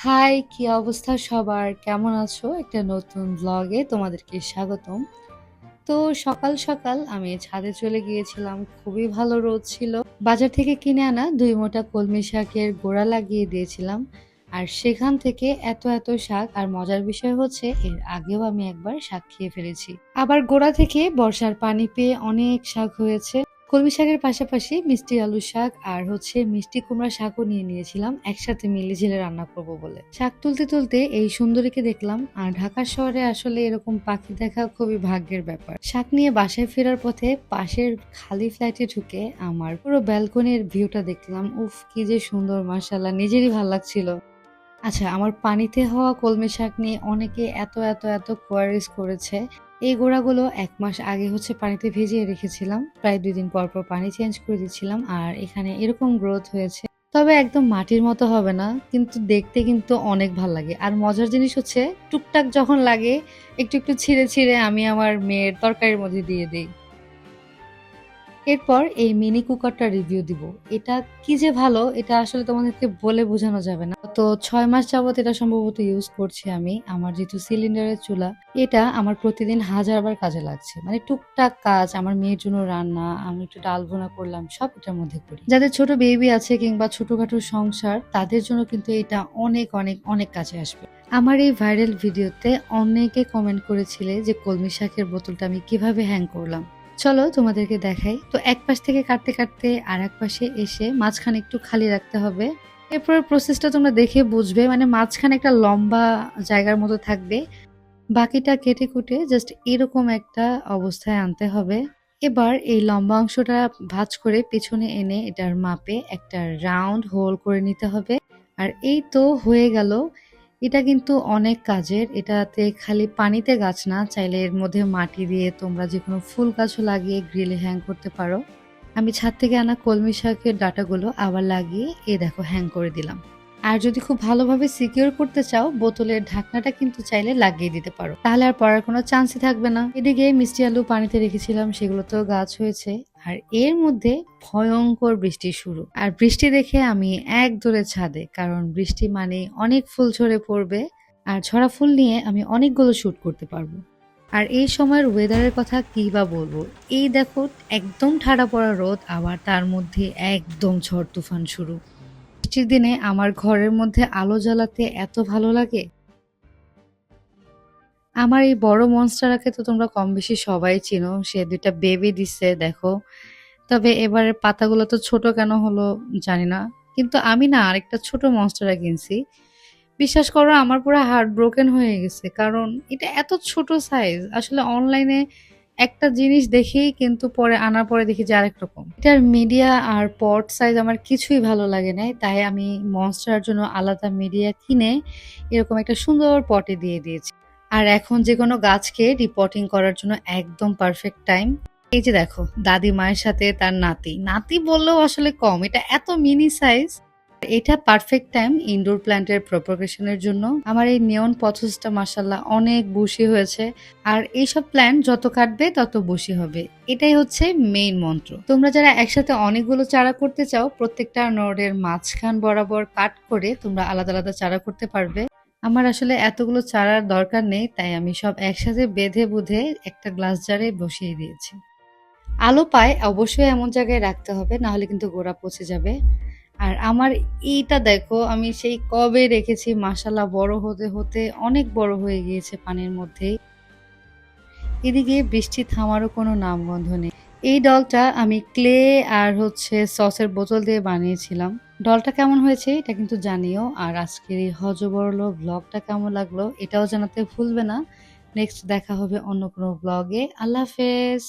High, কি অবস্থা সবার? কেমন আছো? একটা নতুন ব্লগে তোমাদেরকে স্বাগতম। তো সকাল সকাল আমি ছাদে চলে গিয়েছিলাম। খুবই ভালো রোদ ছিল। বাজার থেকে কিনে আনা ২ মোটা কলমি শাকের গোড়া লাগিয়ে দিয়েছিলাম। আর সেখান থেকে এত শাক, আর মজার বিষয় হচ্ছে এর আগেও আমি একবার শাক খেয়ে ফেলেছি। আবার গোড়া থেকে বর্ষার পানি পেয়ে অনেক শাক হয়েছে। কলমি শাকের পাশাপাশি মিষ্টি আলু শাক আর মিষ্টি কুমড়া শাকও নিয়ে নিয়েছিলাম একসাথে মিলিঝিলে রান্না করব বলে। শাক তুলতে তুলতে এই সুন্দরীকে দেখলাম। আর ঢাকা শহরে আসলে এরকম পাখি দেখা খুবই ভাগ্যের ব্যাপার। শাক নিয়ে বাসায় ফেরার পথে পাশের খালি ফ্ল্যাটে ঢুকে আমার পুরো ব্যালকনির ভিউটা দেখলাম। উফ, কি যে সুন্দর, মাশাআল্লাহ, নিজেরই ভাল লাগছিল। আচ্ছা, আমার পানিতে হওয়া কলমি শাক নিয়ে অনেকে এত কোয়ারিজ করেছে। এই গোড়াগুলো ১ মাস আগে পানিতে ভিজিয়ে রেখেছিলাম। প্রায় ২ দিন পর পর পানি চেঞ্জ করে দিচ্ছিলাম। আর এখানে এরকম গ্রোথ হয়েছে। তবে একদম মাটির মতো হবে না, কিন্তু দেখতে কিন্তু অনেক ভাল লাগে। আর মজার জিনিস হচ্ছে, টুকটাক যখন লাগে একটু ছিঁড়ে আমি আমার মেয়ের তরকারির মধ্যে দিয়ে দেই। এরপর এই মিনি কুকারটা রিভিউ দিব। এটা কি যে ভালো, এটা আসলে তোমাদেরকে বলে বোঝানো যাবে না। তো ৬ মাস যাবত এটা সম্ভবত ইউজ করছি আমি। আমার যেহেতু সিলিন্ডারের চুলা, এটা আমার প্রতিদিন হাজারবার কাজে লাগছে। মানে টুকটাক কাজ, আমার মেয়ের জন্য রান্না, আমি একটু ডাল ভুনা করলাম, সব এটার মধ্যে করি। যাদের ছোট বেবি আছে কিংবা ছোটখাটো সংসার, তাদের জন্য কিন্তু এটা অনেক কাজে আসবে। আমার এই ভাইরাল ভিডিওতে অনেকে কমেন্ট করেছিলে যে কলমি শাকের বোতলটা আমি কিভাবে হ্যাং করলাম। চলো তোমাদেরকে দেখাই। তো এক পাশ থেকে কাটতে আর এক পাশে এসে মাঝখানে একটু খালি রাখতে হবে। এরপর প্রসেসটা তোমরা দেখে বুঝবে, মানে মাঝখানে একটা লম্বা জায়গার মতো থাকবে। বাকিটা কেটে কুটে জাস্ট এরকম একটা অবস্থায় আনতে হবে। এবার এই লম্বা অংশটা ভাঁজ করে পেছনে এনে এটার মাপে একটা রাউন্ড হোল করে নিতে হবে। আর এই তো হয়ে গেল। এটা কিন্তু অনেক কাজের। এটাতে খালি পানিতে গাছ না, চাইলে এর মধ্যে মাটি দিয়ে তোমরা যেকোনো ফুল গাছও লাগিয়ে গ্রিলে হ্যাং করতে পারো। আমি ছাদ থেকে আনা কলমি শাকের ডাঁটাগুলো আবার লাগিয়ে দেখো হ্যাং করে দিলাম। আর যদি খুব ভালোভাবে সিকিউর করতে চাও, বোতলের ঢাকনাটা কিন্তু চাইলে লাগিয়ে দিতে পারো, তাহলে আর পড়ার কোনো চান্সই থাকবে না। এদিকে মিষ্টি আলু পানিতে রেখেছিলাম, সেগুলোতেও গাছ হয়েছে। আর এর মধ্যে ভয়ঙ্কর বৃষ্টি শুরু। আর বৃষ্টি দেখে আমি এক দৌড়ে ছাদে, কারণ বৃষ্টি মানে অনেক ফুল ঝরে পড়বে। আর ঝরা ফুল নিয়ে আমি অনেকগুলো শুট করতে পারবো। আর এই সময়ের ওয়েদারের কথা কি বা বলবো। এই দেখো, একদম ঠাড়া পড়া রোদ, আবার তার মধ্যে একদম ঝড় তুফান শুরু। বৃষ্টির দিনে আমার ঘরের মধ্যে আলো জ্বালাতে এত ভালো লাগে। আমার এই বড় মনস্টারাকে তো তোমরা কম বেশি সবাই চিনো, সে ২টা বেবি দিচ্ছে দেখো। তবে এবারের পাতাগুলো তো ছোট কেন হলো জানি না, কিন্তু আমি না আরেকটা ছোট মনস্টারা কিনছি। বিশ্বাস করো, আমার পুরো হার্ট ব্রোকেন হয়ে গেছে, কারণ এটা এত ছোট সাইজ। আসলে অনলাইনে একটা জিনিস দেখেই কিন্তু পরে আনার পরে দেখি যে আরেক রকম। এটার মিডিয়া আর পট সাইজ আমার কিছুই ভালো লাগে নাই, তাই আমি মনস্টারের জন্য আলাদা মিডিয়া কিনে এরকম একটা সুন্দর পটে দিয়ে দিয়েছি। আর এখন যে কোনো গাছকে রিপোর্টিং করার জন্য একদম পারফেক্ট টাইম। এই যে দেখো, দাদি মায়ের সাথে তার নাতি নাতি বললেও আসলে কম, এটা এত মিনি সাইজ। এটা পারফেক্ট টাইম ইনডোর প্ল্যান্টের প্রপাগেশনের জন্য। আমার এই নিয়ন পথসটা মাশাল্লাহ অনেক বুশি হয়েছে। আর এইসব প্ল্যান্ট যত কাটবে তত বুশি হবে, এটাই হচ্ছে মেইন মন্ত্র। তোমরা যারা একসাথে অনেকগুলো চারা করতে চাও, প্রত্যেকটা নোডের মাঝখান বরাবর কাট করে তোমরা আলাদা আলাদা চারা করতে পারবে। আমার আসলে এতগুলো চারার দরকার নেই, তাই আমি সব একসাথে বেঁধে বুধে একটা গ্লাস জারে বসিয়ে দিয়েছি। আলো পায় অবশ্যই এমন জায়গায় রাখতে হবে, না হলে কিন্তু গোড়া পচে যাবে। আর আমার এইটা দেখো, আমি সেই কবে রেখেছি, মাশাল্লাহ বড় হতে হতে অনেক বড় হয়ে গিয়েছে পানির মধ্যেই। এদিকে বৃষ্টি থামারও কোনো নামগন্ধ নেই। এই ডলটা আমি ক্লে আর সসের বোতল দিয়ে বানিয়েছিলাম। ডলটা কেমন হয়েছে এটা কিন্তু জানিও। আর আজকের এই হযবরল ব্লগটা কেমন লাগলো এটাও জানাতে ভুলবে না। নেক্সট দেখা হবে অন্য কোনো ব্লগে। আল্লাহ হাফেজ।